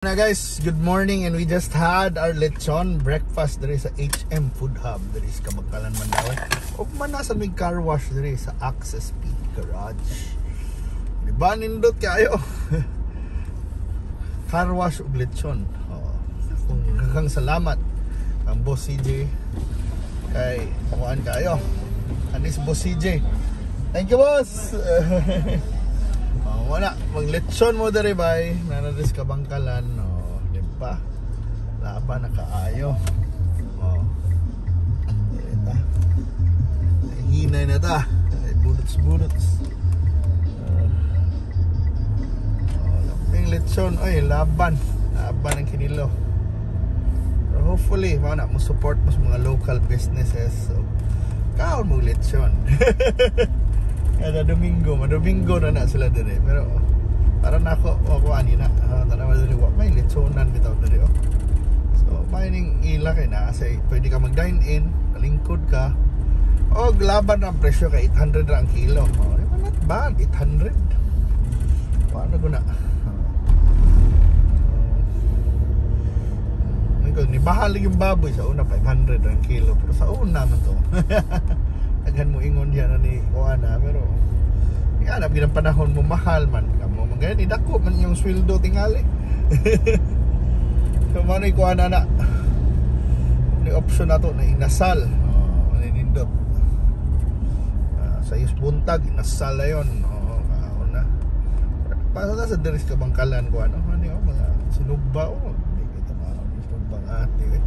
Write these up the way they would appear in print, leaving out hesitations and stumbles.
Na guys, good morning, and we just had our lechon breakfast diri sa HM Food Hub diri sa Kabakalan, Mandaue. O man nasa may car wash diri sa Access P Garage. Di ba nindot kayo? Car wash ug lechon. Kung kagang salamat ang Boss CJ kay kuan kayo. Anis Boss CJ. Thank you, boss. Wala, mag-lechon mo dari bay nanadis ka Bangkalan, di ba? Laban na kaayo. Ita. Hinay na ta. Budots. Laping lechon, ay laban ang kinilo. Pero hopefully, mana mo support mo sa mga local businesses. So, kaon mo lechon. Kada Domingo na sila dire, pero para na ako ani na tanawa diri wa may lechonan bitaw diri. So mining ila kay na kasi pwede ka mag dine in, kalingkod ka. Og laban ang presyo kay 800 ra ang kilo. Not bad, 800. Paano guna? Ni bahal yung baboy sa una 500 ang kilo, pero sa una man to. Aghan mo ingon diyan ni Kuana, pero yan ang ginang panahon mo mahal man kamo magani dako man yung sweldo tingali. So man ni Kuana na ni option nato na inasal nindot sa buntag inasal ayon kauna para sa deres ka Bangkalan ko ano mga sinugba hindi kita sinugbang ate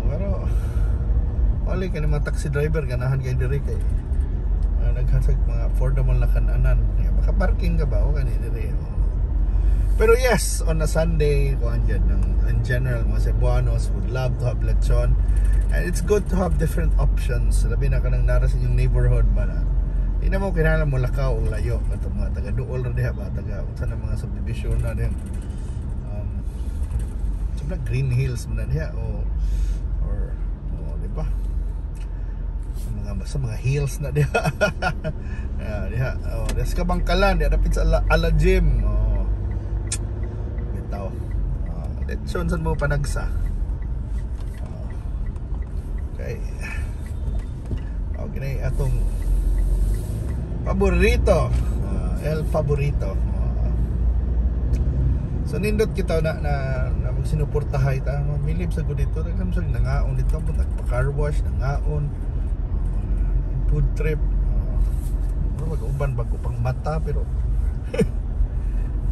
pero wali ka ni mga taxi driver ganahan kay diri kay naghasag mga affordable na kananan. Makaparking ka ba o kanina diri? Pero yes, on a Sunday kuan dyan in general mga Cebuanos would love to have lechon, and it's good to have different options. Labi na ka nang nara sa inyong neighborhood ba na di na mo kinahanglan mo lakaw o layo ato mga taga duol ra diha ba taga unsa na mga subdivision na diha sa Green Hills man diha or di ba sa mga hills na diha. Diha des ka Bangkalan diha dapit sa ala gym bitaw lechon sad mo panagsa. Okay na atong paborito, el paborito. So nindot kita na magsinuportahay ta mamilib sa gud dito nagsamsag nangaon dito mo nagpa-car wash nangaon food trip mag-uban bago pang mata pero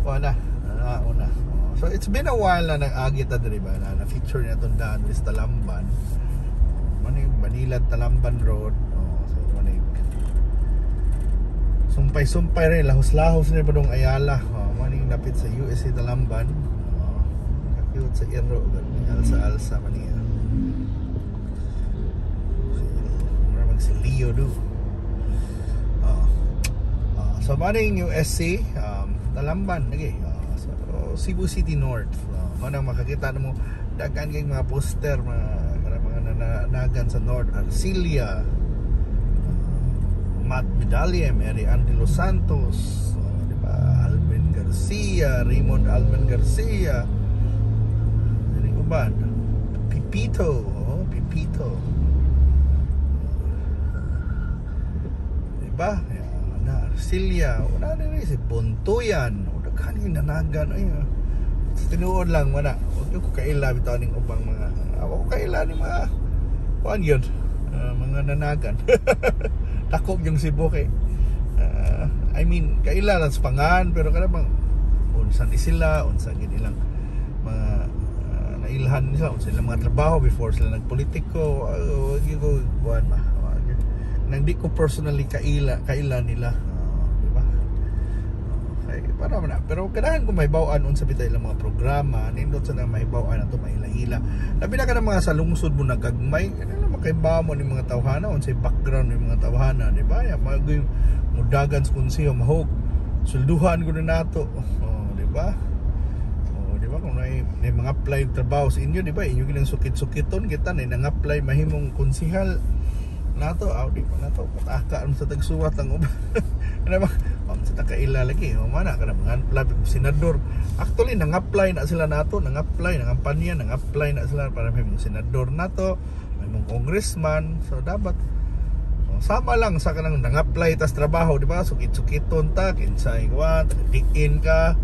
wala na. So it's been a while na nag-agi ta diri ba na feature niya itong daan is Talamban Manila Talamban Road. So manig sumpay rin lahos rin pa dong Ayala manig napit sa USA Talamban cute sa Iro alsa maniya si Leo do. So maning USC Talamban lagi so, Cebu City North manang makakita mo dagan kay mga poster mga nananagan sa North Arcilia, Matt Medallia, Mary Ann de los Santos, di ba? Alvin Garcia, Raymond Alvin Garcia, ano uban? Pipito. Diba? Na Arcilia, wala na rin si Buntuyan, o daghan yung nanagan ay tinuod lang wala. Huwag ko kaila bitaw ning ubang mga ako kaila ni mga kuan yun mga nanagan. Takog yung Cebu kay I mean kaila lang sa pangan pero kada bang unsa di sila unsa gid ilang mga nailhan nila unsa ilang mga trabaho before sila nagpolitiko wag ko kuan ba nang di ko personally kaila nila di ba para man pero kailangan ko mahibaw-an unsa bitay ilang mga programa nindot sa nang mahibaw-an ato maila-ila labi na ka ng mga sa lungsod mo nagagmay kanila makaibaw mo ni mga tawhana unsay background ni mga tawhana di ba ya magoy mudagan sa konseho mahog sulduhan ko na nato di ba kung may mga apply trabaho sa inyo di ba inyo ginang sukit-sukiton kita na nang apply mahimong konsehal nato di pa nato pataka sa tagsuwat ang uban Ano ba? Sa kaila lagi, mana ka na mga labi senador. Actually, nang-apply na sila nato, nang-apply, nang-kampanya, nang-apply na sila para may mga senador nato, may mga congressman. So dapat sama lang sa kanang nang-apply tas trabaho, di ba? Sukit-sukiton ta, kinsay ka, diin ka.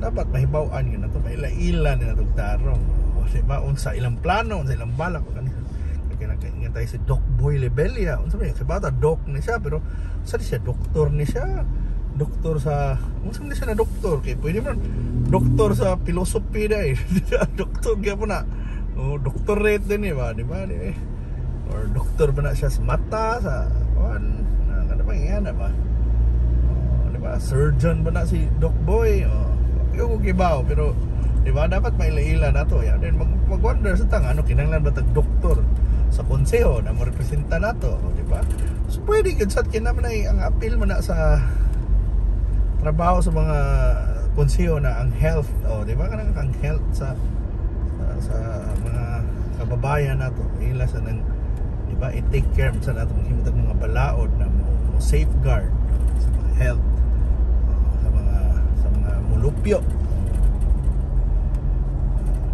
Dapat mahibaw-an yun na to, maila-ila na itong tarong. Di ba? Unsa ilang plano, unsa ilang balak. Kaya tayo si Doc Boy Lebelia. Unsa ba yun? Kaya doc ni siya, pero saan siya? Doktor ni siya. Doktor sa... Unsa na siya na doktor? Kaya pwede mo doktor sa philosophy na eh. Doktor kaya po na. Doctorate din eh ba? Di ba? Or doktor ba na siya sa mata? Sa... Ano ba yan na ba? Di ba? Surgeon ba na si Doc Boy? Yung kibaw, pero di ba dapat maila-ila na to. Yan. Mag-wonder sa tang ano kinahanglan ba tag doktor sa konseho na mo representa nato, di ba? So pwede gud sad kinaman ay ang appeal man na sa trabaho sa mga konseho na ang health, di ba kanang ang health sa mga kababayan nato ila sa nang di ba i-take care sa nato himutang mga balaod na mo safeguard sa mga health sa mga mulupyo,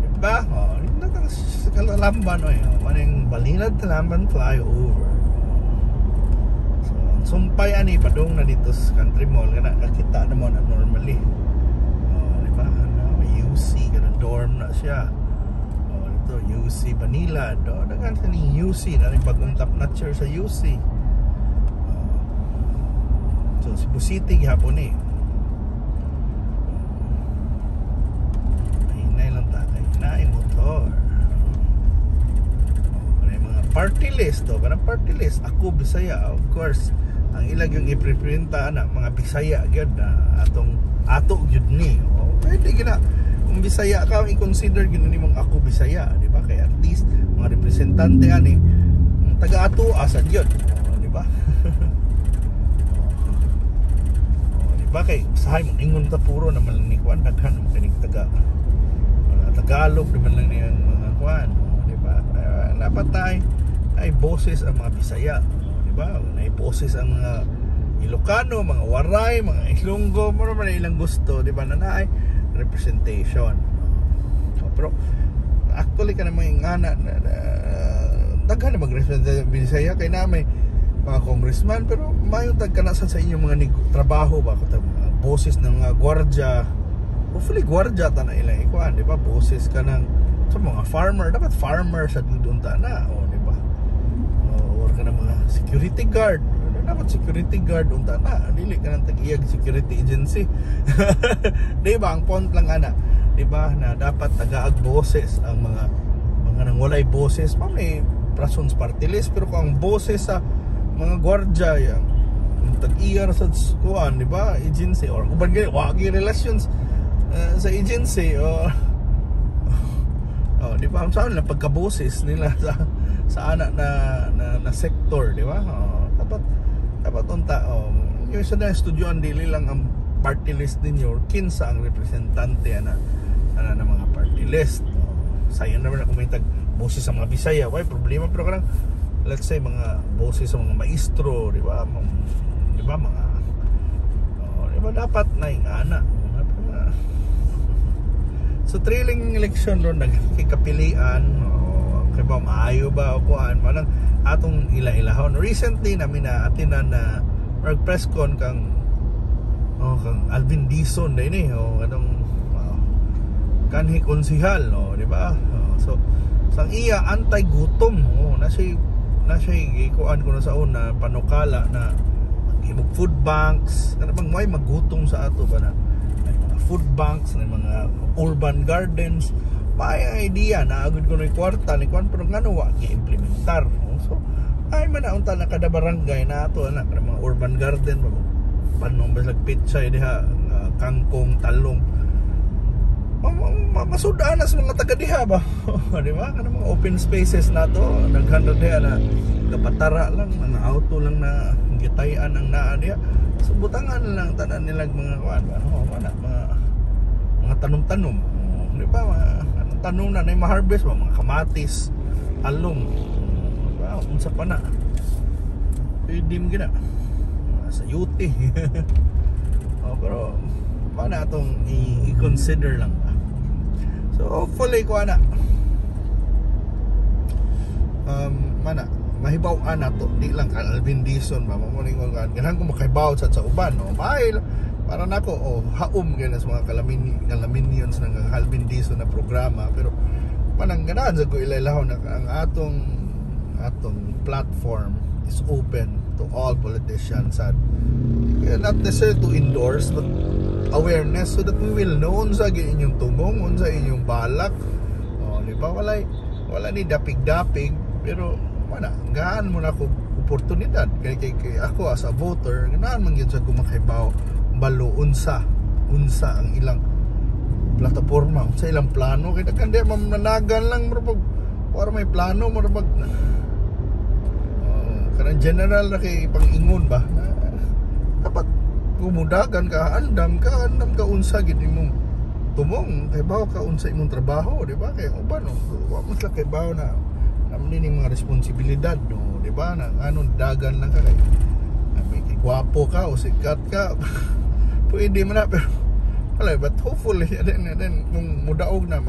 di ba? Sa Kalamban maning Balinad Talamban flyover. So sumpay ani padung na dito sa country mall kana nakita na mo na normally. Di ba? May UC kana dorm na siya. Ito UC Manila do dagan sa ni UC na ning bagong top notcher sa UC. So Cebu City gihapon eh. Hinay lang ta kay naay motor. Party list to, kanang party list ako Bisaya, of course ang ilag yung ipreprinta na mga Bisaya gyud na ato gyud ni. Pwede gina kung Bisaya ka i-consider gyud nimong ako Bisaya, di ba? Kay at least mga representante ani taga ato asa gyud, di ba? Di ba kay sahay mo ingon ta puro na malanikwan daghan mo kining Tagalog di man lang niyang mga kwan, di ba? Dapat tayo ay boses ang mga Bisaya, di ba? Ay boses ang mga Ilocano, mga Waray, mga Ilonggo, mga ilang gusto, di ba? Na ay representation. Pero actually ka namang ingana daghan na mag-represent Bisaya kay na may mga congressman, pero mayo tag kana sa inyong mga trabaho ba ko mga boses ng mga gwardiya. Hopefully gwardiya ta na ilang ikuan, di ba? Boses ka ng sa mga farmer, dapat farmer sa dudun ta na, di ba? Or ka ng mga security guard, dapat security guard unta na, dili ka ng tag-iyag security agency. Di ba? Ang point lang ana, di ba, na dapat tagaag boses ang mga nang walay boses pa may Prasons Party List, pero kung ang boses sa mga gwardiya yung tag-iyar sa kuan, di ba, agency or uban gani wagi relations sa agency or di ba, saan na pagkaboses nila sa anak na sector, di ba? Dapat unta yung isa na estudyoan dili lang ang party list ninyo, kinsa ang representante na mga party list. Sayang naman na kumitag boses sa mga Bisaya, why problema, pero kanang let's say mga boses sa mga maestro, di ba? Di ba mga di ba dapat na ingana. So thrilling election ron nagkikapilian, kay ba maayo ba o kuan manang atong ila-ilahon. Recently namin na atinan na press con kang Alvin Dizon din anong kanhi konsihal, di ba? So sang iya anti-gutom, na siya kuan ko na sa una panukala na himog food banks kana bang may magutom sa ato ba na food banks na mga urban gardens. May idea na agad ko na kwarta ni kwan, pero ngano wa gi-implementar. So ay man unta na kada barangay na ato na kada mga urban garden panom ba lag pitsay diha, kangkong, talong. Masudaan na sa mga taga diha ba? Di ba? Kana mga open spaces na to, naghandog diha na kapatara lang, mga auto lang na gitayan ang naa diha. So butangan lang tanan nilag mga kuan ba? Mga tanom-tanom. Di ba? Mga tanom na ma-harvest ba, mga kamatis, talong. Di ba? Unsa pa na. Pwede mo gina. sa UT. Pero mana atong i-consider lang ba. So hopefully ko ana mana mahibaw-an nato, di lang ka Alvin Dizon ba mo ning mga ganang ko makahibaw sa uban no. Mahil para nako haom gyud sa mga kalaminions ng Alvin Dizon na programa, pero manang ganahan sa ko ilaylahon ang atong platform is open to all politicians, and not necessarily to endorse but awareness so that we will know unsa gyud inyong tumong, unsa inyong balak. Di ba wala ni dapig-dapig, pero wala gaan mo na ko oportunidad kay ako as a voter, ganahan man gyud sa kumakahibaw balo unsa ang ilang plataporma, unsa ilang plano, kay kandi mamnanagan lang murag para may plano murag kanang general na kay pangingon ba dapat gumudagan ka, andam ka unsa gid imong tumong, kay bawo ka unsa imong trabaho, di ba? Kay uban wa mo sa kay bawo na naman ni mga responsibilidad no, di ba? Na dagan lang ka kay may gwapo ka o sikat ka. Pwede man na, pero wala, but hopefully then kung mudaog na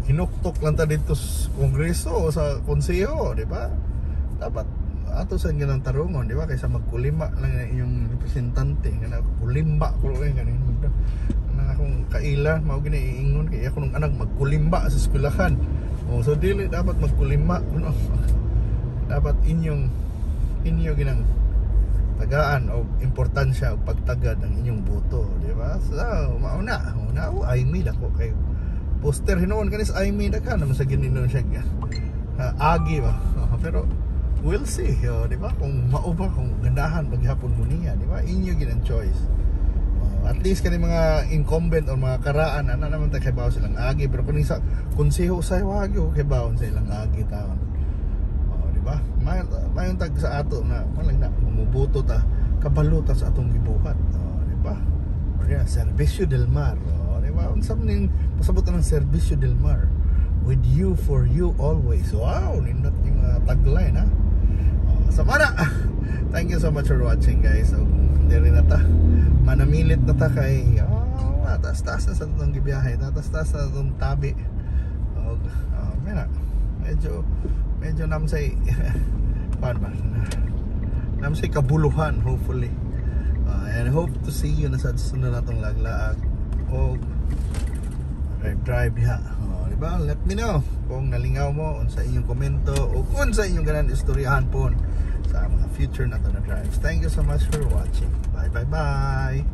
hinuktok lang ta dito sa kongreso o sa konseho, di ba? Dapat ato sa ganang tarungon, di ba? Kaysa magkulima lang yung representante nga kulimba ko ganin na akong kaila mao gini iingon kay ako nung anak magkulimba sa eskwelahan. So dili dapat magkulimba, no? Dapat inyo ginang tagaan o importansya o pagtagad ang inyong boto, di ba? So mauna ay mid ako kay poster hinuon kanis ay mid ka naman sa ginino siya agi ba. Pero we'll see, di ba? Kung mao ba, kung gandahan maghapon mo niya, di ba? Inyo ginang choice. At least kani mga incumbent o mga karaan ana naman ta kay bawo silang agi, pero kung sa konseho say wag yo kay bawo sa ilang agi taon. Di ba? Mayon tag sa ato na malay na mumuboto ta kabalo ta sa atong gibuhat. Di ba? Or Servicio del Mar. Di ba? Unsa ning pasabot ng Servicio del Mar? With you, for you, always. Wow, nindot yung tagline, ha? Samara, thank you so much for watching, guys. So, hindi rin na ta manamilit na ta kay taas-taas na sa itong gibiyahe, taas-taas na itong tabi. Medyo namsay paano ba? Namsay kabuluhan, hopefully. And I hope to see you na sa sunod na itong laglaag o drive ha. Diba? Let me know kung nalingaw mo sa inyong komento o kung sa inyong ganan istoryahan po sa mga future na to na drives. Thank you so much for watching. Bye.